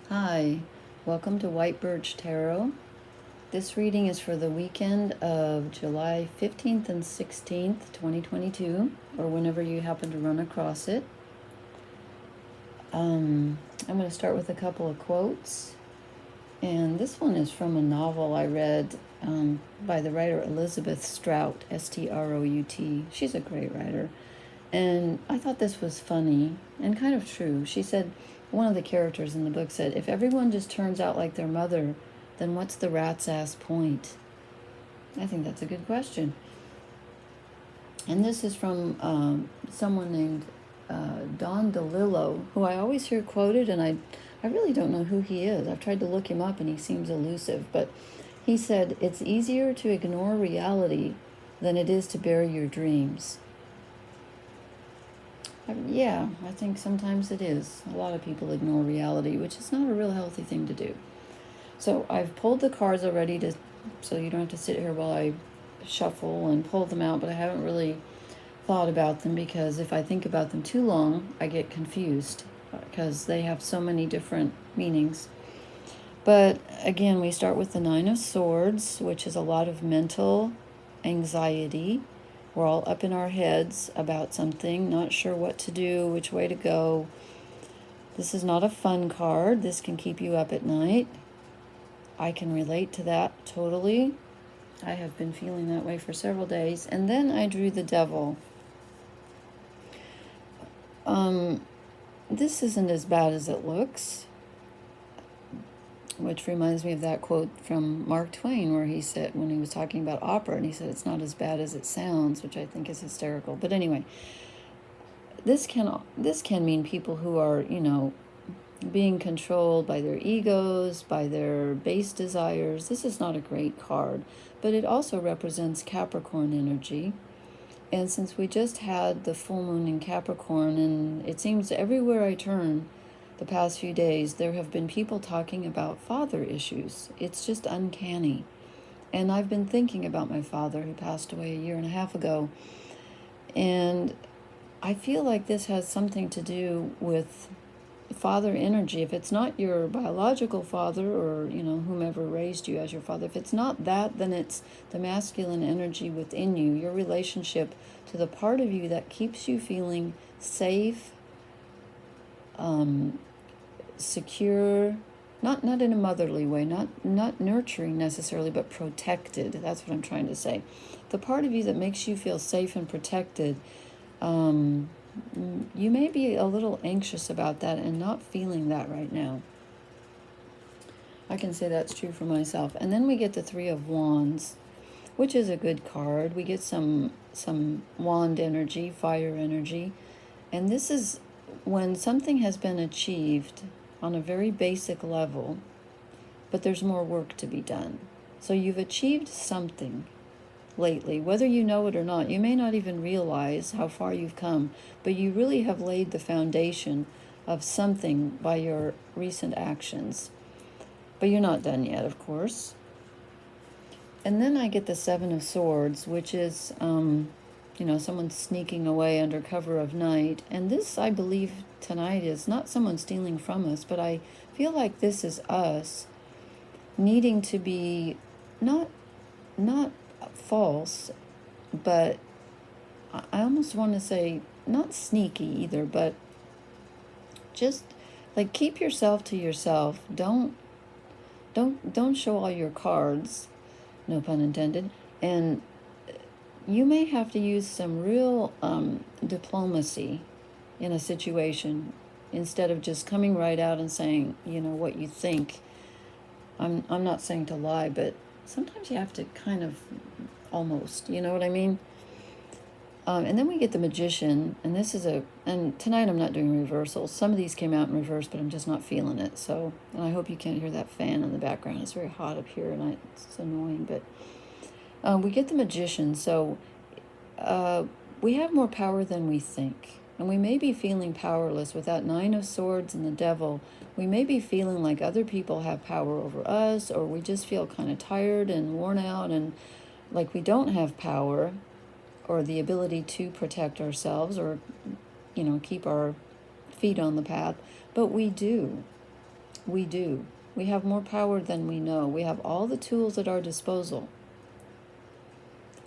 Hi, welcome to White Birch Tarot. This reading is for the weekend of July 15th and 16th, 2022, or whenever you happen to run across it. I'm going to start with a couple of quotes. And this one is from a novel I read by the writer Elizabeth Strout, Strout. She's a great writer. And I thought this was funny and kind of true. She said, one of the characters in the book said, if everyone just turns out like their mother, then what's the rat's ass point? I think that's a good question. And this is from someone named Don DeLillo, who I always hear quoted, and I really don't know who he is. I've tried to look him up and he seems elusive, but he said, it's easier to ignore reality than it is to bury your dreams. Yeah, I think sometimes it is. A lot of people ignore reality, which is not a real healthy thing to do. So I've pulled the cards already, so you don't have to sit here while I shuffle and pull them out, but I haven't really thought about them because if I think about them too long, I get confused because they have so many different meanings. But again, we start with the Nine of Swords, which is a lot of mental anxiety. We're all up in our heads about something, not sure what to do, which way to go. This is not a fun card. This can keep you up at night. I can relate to that totally. I have been feeling that way for several days. And then I drew the Devil. This isn't as bad as it looks, which reminds me of that quote from Mark Twain where he said, when he was talking about opera, and he said it's not as bad as it sounds, which I think is hysterical. But anyway, this can mean people who are, being controlled by their egos, by their base desires. This is not a great card, but it also represents Capricorn energy. And since we just had the full moon in Capricorn, and it seems everywhere I turn the past few days, there have been people talking about father issues. It's just uncanny. And I've been thinking about my father who passed away a year and a half ago. And I feel like this has something to do with father energy. If it's not your biological father or, whomever raised you as your father, if it's not that, then it's the masculine energy within you, your relationship to the part of you that keeps you feeling safe, secure, not in a motherly way, not nurturing necessarily, but protected. That's what I'm trying to say. The part of you that makes you feel safe and protected, you may be a little anxious about that and not feeling that right now. I can say that's true for myself. And then we get the Three of Wands, which is a good card. We get some wand energy, fire energy. And this is when something has been achieved on a very basic level, but there's more work to be done. So you've achieved something lately, whether you know it or not. You may not even realize how far you've come, but you really have laid the foundation of something by your recent actions. But you're not done yet, of course. And then I get the Seven of Swords, which is, someone sneaking away under cover of night. And this, I believe, tonight is not someone stealing from us, but I feel like this is us needing to be not false, but I almost want to say not sneaky either, but just like keep yourself to yourself. Don't show all your cards, no pun intended. And you may have to use some real diplomacy in a situation instead of just coming right out and saying, what you think. I'm not saying to lie, but sometimes you have to kind of almost, you know what I mean? And then we get the Magician, and this is and tonight I'm not doing reversals. Some of these came out in reverse, but I'm just not feeling it. So, and I hope you can't hear that fan in the background. It's very hot up here, and it's annoying, but we get the Magician. So we have more power than we think. And we may be feeling powerless with that Nine of Swords and the Devil. We may be feeling like other people have power over us, or we just feel kind of tired and worn out and like we don't have power or the ability to protect ourselves or, keep our feet on the path. But we do. We do. We have more power than we know. We have all the tools at our disposal.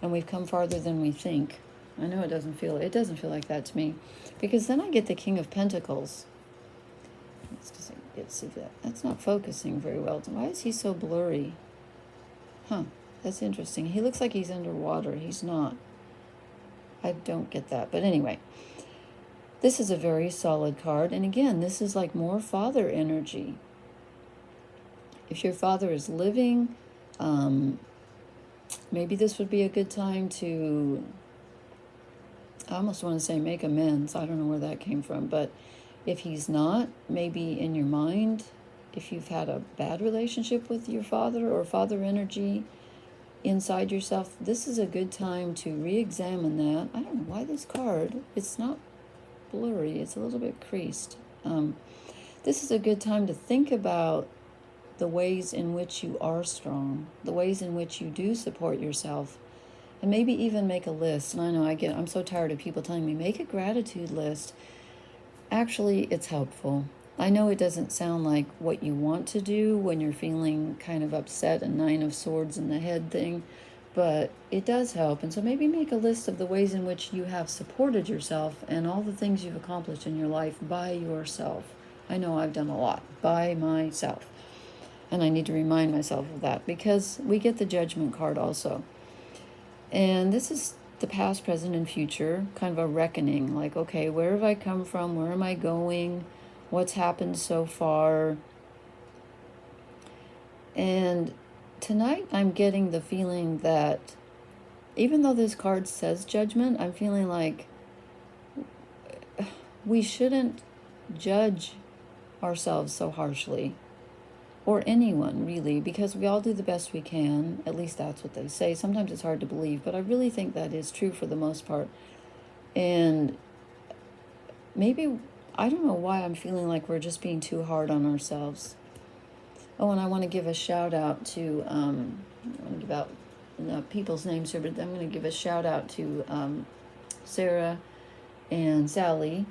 And we've come farther than we think. I know it doesn't feel like that to me. Because then I get the King of Pentacles. Let's see if that's not focusing very well. Why is he so blurry? Huh, that's interesting. He looks like he's underwater. He's not. I don't get that. But anyway, this is a very solid card. And again, this is like more father energy. If your father is living, maybe this would be a good time to, I almost want to say make amends. I don't know where that came from. But if he's not, maybe in your mind, if you've had a bad relationship with your father or father energy inside yourself, this is a good time to re-examine that. I don't know why this card, it's not blurry, it's a little bit creased. This is a good time to think about the ways in which you are strong, the ways in which you do support yourself, and maybe even make a list. And I know I'm so tired of people telling me, make a gratitude list. Actually, it's helpful. I know it doesn't sound like what you want to do when you're feeling kind of upset and 9 of Swords in the head thing, but it does help. And so maybe make a list of the ways in which you have supported yourself and all the things you've accomplished in your life by yourself. I know I've done a lot by myself. And I need to remind myself of that because we get the Judgment card also. And this is the past, present, and future, kind of a reckoning. Like, okay, where have I come from? Where am I going? What's happened so far? And tonight I'm getting the feeling that even though this card says Judgment, I'm feeling like we shouldn't judge ourselves so harshly. Or anyone, really, because we all do the best we can. At least that's what they say. Sometimes it's hard to believe, but I really think that is true for the most part. And maybe, I don't know why I'm feeling like we're just being too hard on ourselves. Oh, and I want to give a shout out to, I want to give out people's names here, but I'm going to give a shout out to Sarah and Sally.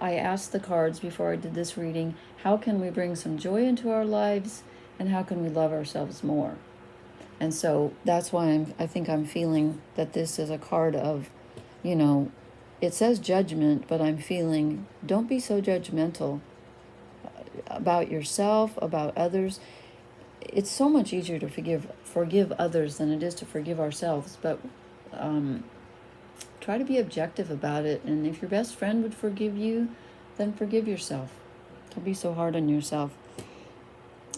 I asked the cards before I did this reading, how can we bring some joy into our lives and how can we love ourselves more? And so that's why I think I'm feeling that this is a card of, it says judgment, but I'm feeling don't be so judgmental about yourself, about others. It's so much easier to forgive others than it is to forgive ourselves, but try to be objective about it. And if your best friend would forgive you, then forgive yourself. Don't be so hard on yourself.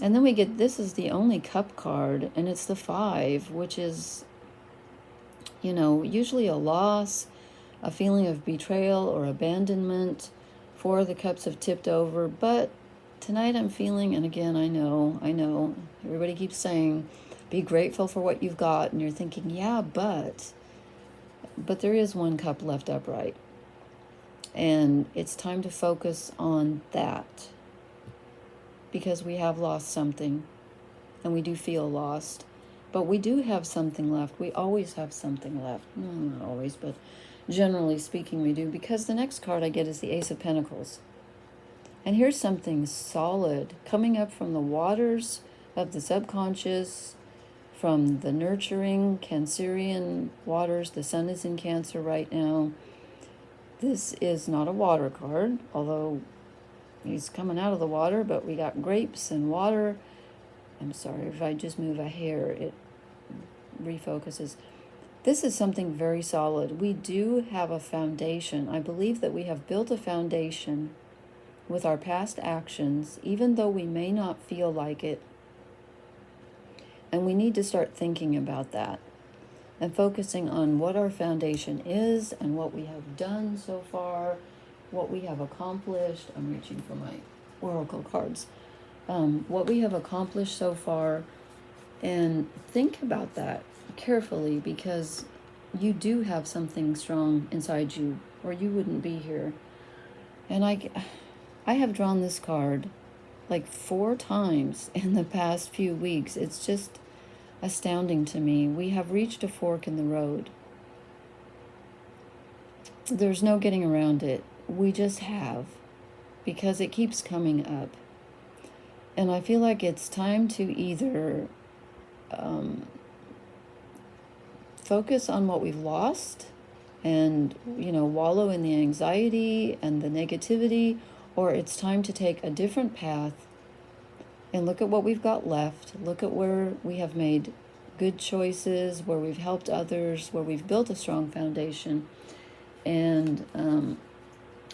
And then we get, this is the only cup card, and it's the 5, which is, usually a loss, a feeling of betrayal or abandonment. 4 of the cups have tipped over, but tonight I'm feeling, and again, I know, everybody keeps saying, be grateful for what you've got, and you're thinking, yeah, but there is 1 cup left upright. And it's time to focus on that. Because we have lost something. And we do feel lost. But we do have something left. We always have something left. No, not always, but generally speaking we do. Because the next card I get is the Ace of Pentacles. And here's something solid. Coming up from the waters of the subconscious, from the nurturing Cancerian waters. The sun is in Cancer right now. This is not a water card, although he's coming out of the water, but we got grapes and water. I'm sorry, if I just move a hair, it refocuses. This is something very solid. We do have a foundation. I believe that we have built a foundation with our past actions, even though we may not feel like it. And we need to start thinking about that and focusing on what our foundation is and what we have done so far, what we have accomplished. I'm reaching for my oracle cards. What we have accomplished so far, and think about that carefully, because you do have something strong inside you, or you wouldn't be here. And I have drawn this card like 4 times in the past few weeks. It's just astounding to me. We have reached a fork in the road. There's no getting around it. We just have. because it keeps coming up. And I feel like it's time to either focus on what we've lost and, wallow in the anxiety and the negativity, or it's time to take a different path and look at what we've got left, look at where we have made good choices, where we've helped others, where we've built a strong foundation. And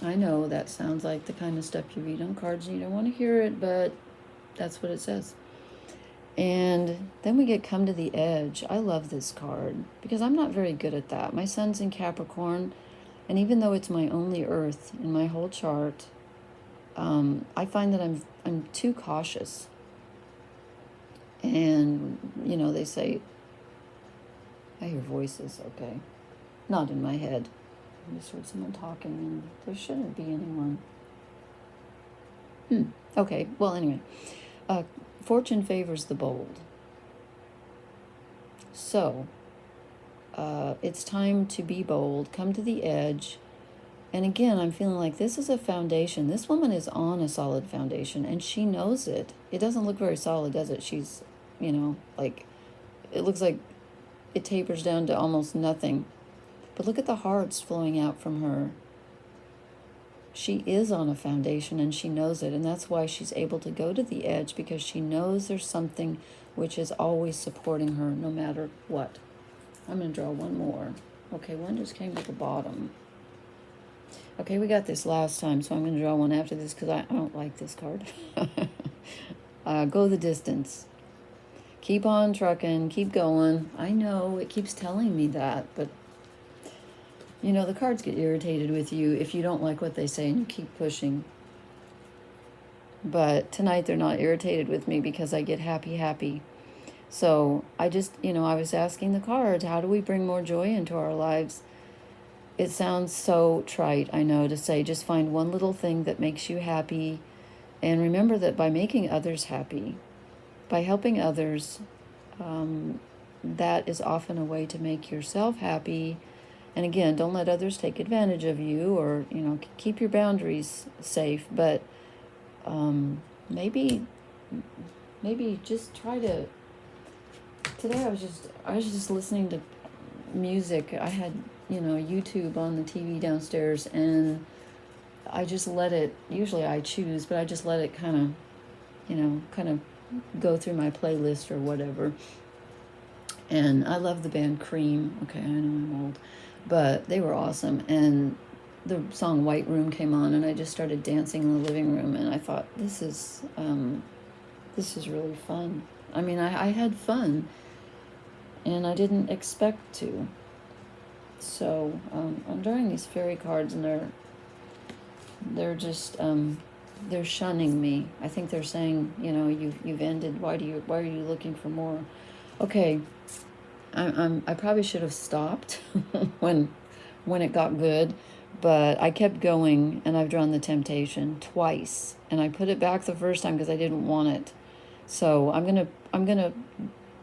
I know that sounds like the kind of stuff you read on cards and you don't want to hear it, but that's what it says. And then we get come to the edge. I love this card because I'm not very good at that. My sun's in Capricorn, and even though it's my only earth in my whole chart, I find that I'm too cautious. And, they say, I hear voices, okay. Not in my head. I just heard someone talking, and there shouldn't be anyone. Okay, well, anyway. Fortune favors the bold. So, it's time to be bold, come to the edge. And again, I'm feeling like this is a foundation. This woman is on a solid foundation, and she knows it. It doesn't look very solid, does it? She's, it looks like it tapers down to almost nothing. But look at the hearts flowing out from her. She is on a foundation, and she knows it. And that's why she's able to go to the edge, because she knows there's something which is always supporting her no matter what. I'm going to draw one more. Okay, one just came to the bottom. Okay, we got this last time, so I'm going to draw one after this because I don't like this card. Go the distance. Keep on trucking, keep going. I know it keeps telling me that, but the cards get irritated with you if you don't like what they say and you keep pushing. But tonight they're not irritated with me because I get happy. So I just, I was asking the cards, how do we bring more joy into our lives? It sounds so trite, I know, to say just find one little thing that makes you happy. And remember that by making others happy, by helping others, that is often a way to make yourself happy. And again, don't let others take advantage of you, or, keep your boundaries safe. But maybe just try to... Today I was just listening to music. I had, YouTube on the TV downstairs, and I just let it, usually I choose, but I just let it kind of go through my playlist or whatever. And I love the band Cream. Okay, I know I'm old, but they were awesome. And the song White Room came on, and I just started dancing in the living room, and I thought, this is really fun. I mean, I had fun, and I didn't expect to. So I'm drawing these fairy cards, and they're just they're shunning me. I think they're saying, you've ended. Why are you looking for more? Okay, I probably should have stopped when it got good, but I kept going, and I've drawn the Temptation twice, and I put it back the first time because I didn't want it. So I'm gonna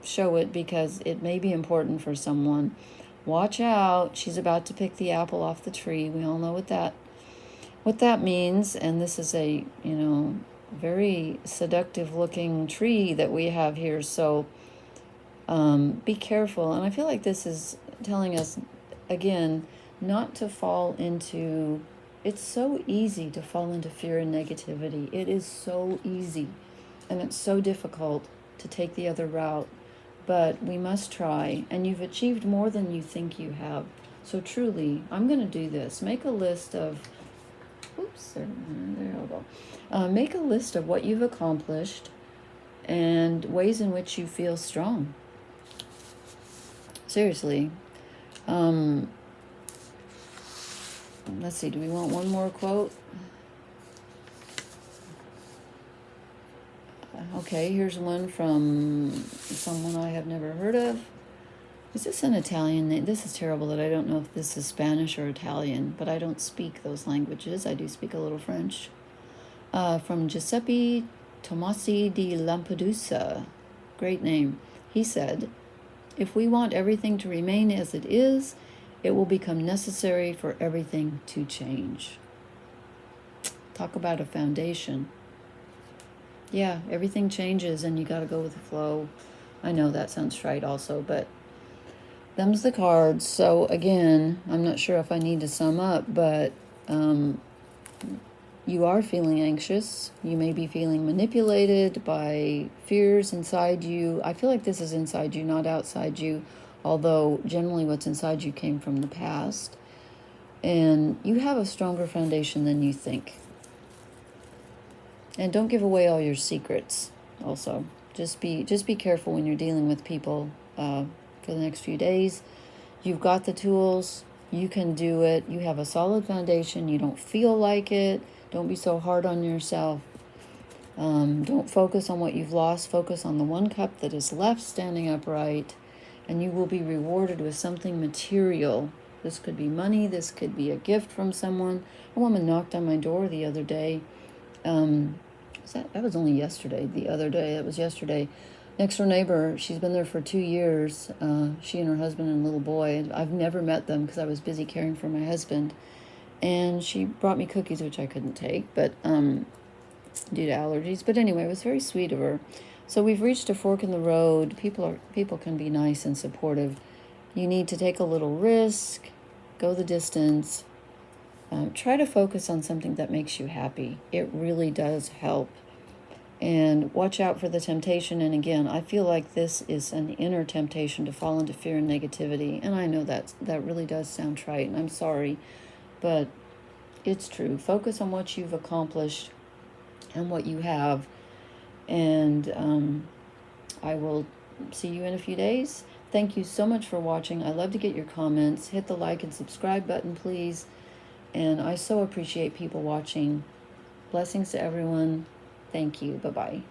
show it because it may be important for someone. Watch out, she's about to pick the apple off the tree. We all know what that means. And this is a, very seductive looking tree that we have here. So be careful. And I feel like this is telling us, again, not to fall into... It's so easy to fall into fear and negativity. It is so easy. And it's so difficult to take the other route. But we must try, and you've achieved more than you think you have. So truly, I'm going to do this. Make a list of... Oops, there we go. Make a list of what you've accomplished and ways in which you feel strong. Seriously. Let's see, do we want one more quote? Okay, here's one from someone I have never heard of. Is this an Italian name? This is terrible that I don't know if this is Spanish or Italian, but I don't speak those languages. I do speak a little French. From Giuseppe Tomasi di Lampedusa. Great name. He said, if we want everything to remain as it is, it will become necessary for everything to change. Talk about a foundation. Yeah, everything changes and you got to go with the flow. I know that sounds trite also, but them's the cards. So again, I'm not sure if I need to sum up, but you are feeling anxious. You may be feeling manipulated by fears inside you. I feel like this is inside you, not outside you, although generally what's inside you came from the past. And you have a stronger foundation than you think. And don't give away all your secrets also. Just be careful when you're dealing with people for the next few days. You've got the tools. You can do it. You have a solid foundation. You don't feel like it. Don't be so hard on yourself. Don't focus on what you've lost. Focus on the one cup that is left standing upright, and you will be rewarded with something material. This could be money. This could be a gift from someone. A woman knocked on my door the other day. That was only yesterday. The other day, it was yesterday. Next door neighbor, she's been there for 2 years. She and her husband and little boy. I've never met them because I was busy caring for my husband. And she brought me cookies, which I couldn't take, but due to allergies. But anyway, it was very sweet of her. So we've reached a fork in the road. People can be nice and supportive. You need to take a little risk, go the distance. Try to focus on something that makes you happy. It really does help. And watch out for the temptation. And again, I feel like this is an inner temptation to fall into fear and negativity. And I know that really does sound trite, and I'm sorry, but it's true. Focus on what you've accomplished and what you have. And I will see you in a few days. Thank you so much for watching. I love to get your comments. Hit the like and subscribe button, please. And I so appreciate people watching. Blessings to everyone. Thank you. Bye-bye.